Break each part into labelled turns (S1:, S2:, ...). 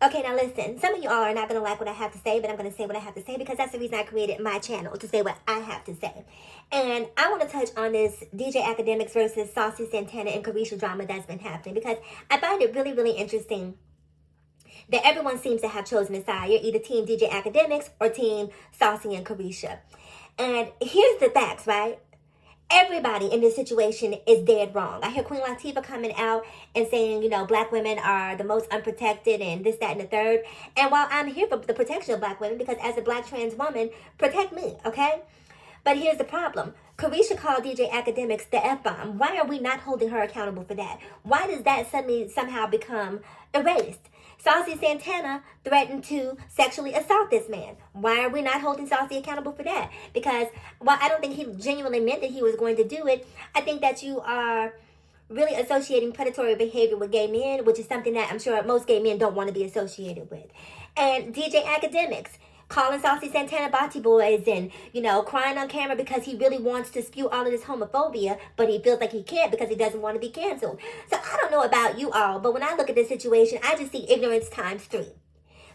S1: Okay, now listen, some of you all are not going to like what I have to say, but I'm going to say what I have to say because that's the reason I created my channel, to say what I have to say. And I want to touch on this DJ Akademiks versus Saucy Santana and Caresha drama that's been happening because I find it really, really interesting that everyone seems to have chosen a side. You're either team DJ Akademiks or team Saucy and Caresha. And here's the facts, right? Everybody in this situation is dead wrong. I hear Queen Latifah coming out and saying, you know, black women are the most unprotected and this, that, and the third. And while I'm here for the protection of black women, because as a black trans woman, protect me, okay? But here's the problem. Caresha called DJ Akademiks the F-bomb. Why are we not holding her accountable for that? Why does that suddenly somehow become erased? Saucy Santana threatened to sexually assault this man. Why are we not holding Saucy accountable for that? Because while I don't think he genuinely meant that he was going to do it, I think that you are really associating predatory behavior with gay men, which is something that I'm sure most gay men don't want to be associated with. And DJ Akademiks calling Saucy Santana body boys and, you know, crying on camera because he really wants to spew all of this homophobia, but he feels like he can't because he doesn't want to be canceled. So I don't know about you all, but when I look at this situation, I just see ignorance times 3.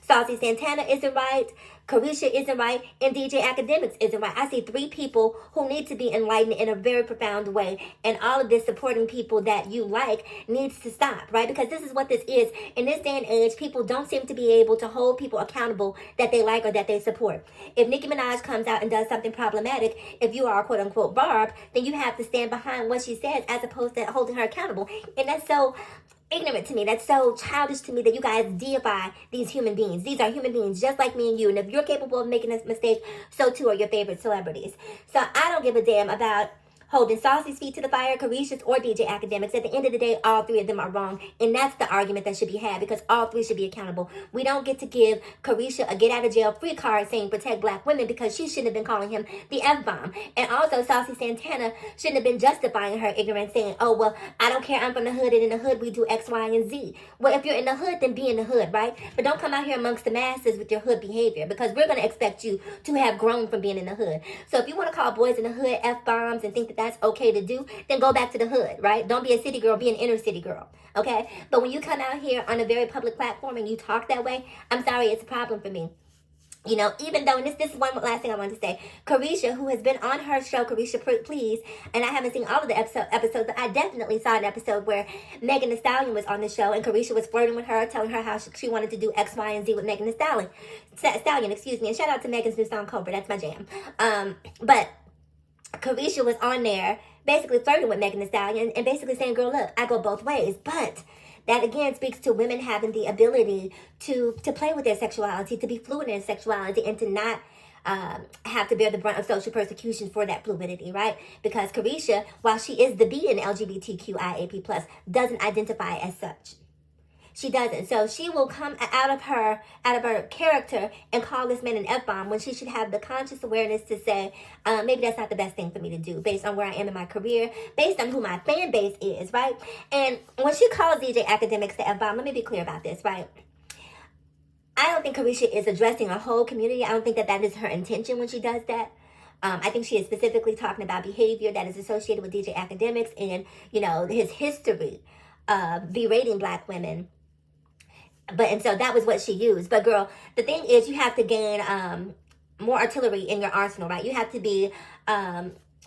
S1: Saucy Santana isn't right, Caresha isn't right, and DJ Akademiks isn't right. I see 3 people who need to be enlightened in a very profound way, and all of this supporting people that you like needs to stop, right? Because this is what this is. In this day and age, people don't seem to be able to hold people accountable that they like or that they support. If Nicki Minaj comes out and does something problematic, if you are quote-unquote Barb, then you have to stand behind what she says as opposed to holding her accountable. And that's so ignorant to me. That's so childish to me that you guys deify these human beings. These are human beings just like me and you. And if you're capable of making this mistake, so too are your favorite celebrities. So I don't give a damn about holding Saucy's feet to the fire, Caresha's, or DJ Akademiks. At the end of the day, all 3 of them are wrong. And that's the argument that should be had because all 3 should be accountable. We don't get to give Caresha a get out of jail free card saying protect black women because she shouldn't have been calling him the F-bomb. And also Saucy Santana shouldn't have been justifying her ignorance saying, oh, well, I don't care, I'm from the hood, and in the hood we do X, Y, and Z. Well, if you're in the hood, then be in the hood, right? But don't come out here amongst the masses with your hood behavior because we're going to expect you to have grown from being in the hood. So if you want to call boys in the hood F-bombs and think that that's okay to do, then go back to the hood, right? Don't be a city girl, be an inner city girl, okay? But when you come out here on a very public platform and you talk that way, I'm sorry, it's a problem for me. You know, even though, and this is one last thing I wanted to say, Caresha, who has been on her show, Caresha Please, and I haven't seen all of the episodes, but I definitely saw an episode where Megan Thee Stallion was on the show, and Caresha was flirting with her, telling her how she wanted to do X, Y, and Z with Megan Thee Stallion, excuse me, and shout out to Megan's new song, Cobra, that's my jam. But Caresha was on there basically flirting with Megan Thee Stallion and basically saying, girl, look, I go both ways. But that again speaks to women having the ability to play with their sexuality, to be fluid in their sexuality, and to not have to bear the brunt of social persecution for that fluidity, right? Because Caresha, while she is the B in LGBTQIAP+, doesn't identify as such. She doesn't. So she will come out of her character and call this man an F-bomb when she should have the conscious awareness to say, maybe that's not the best thing for me to do based on where I am in my career, based on who my fan base is, right? And when she calls DJ Akademiks the F-bomb, let me be clear about this, right? I don't think Caresha is addressing a whole community. I don't think that is her intention when she does that. I think she is specifically talking about behavior that is associated with DJ Akademiks and, you know, his history of berating black women. And so that was what she used. But girl, the thing is, you have to gain more artillery in your arsenal, right? You have to be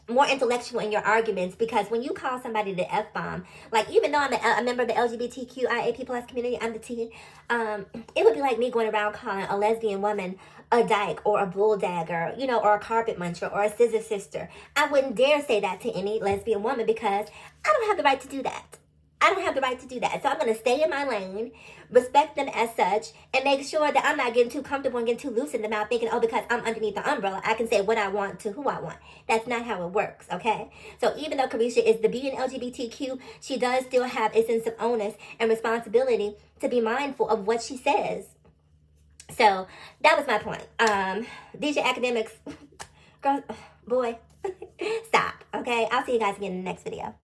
S1: more intellectual in your arguments, because when you call somebody the F-bomb, like, even though I'm a member of the LGBTQIAP+ community, I'm the T, it would be like me going around calling a lesbian woman a dyke or a bull dagger, you know, or a carpet muncher or a scissor sister. I wouldn't dare say that to any lesbian woman because I don't have the right to do that. I don't have the right to do that. So I'm going to stay in my lane, respect them as such, and make sure that I'm not getting too comfortable and getting too loose in the mouth thinking, oh, because I'm underneath the umbrella, I can say what I want to who I want. That's not how it works, okay? So even though Caresha is the B in LGBTQ, she does still have a sense of onus and responsibility to be mindful of what she says. So that was my point. DJ Akademiks, girl, boy, stop, okay? I'll see you guys again in the next video.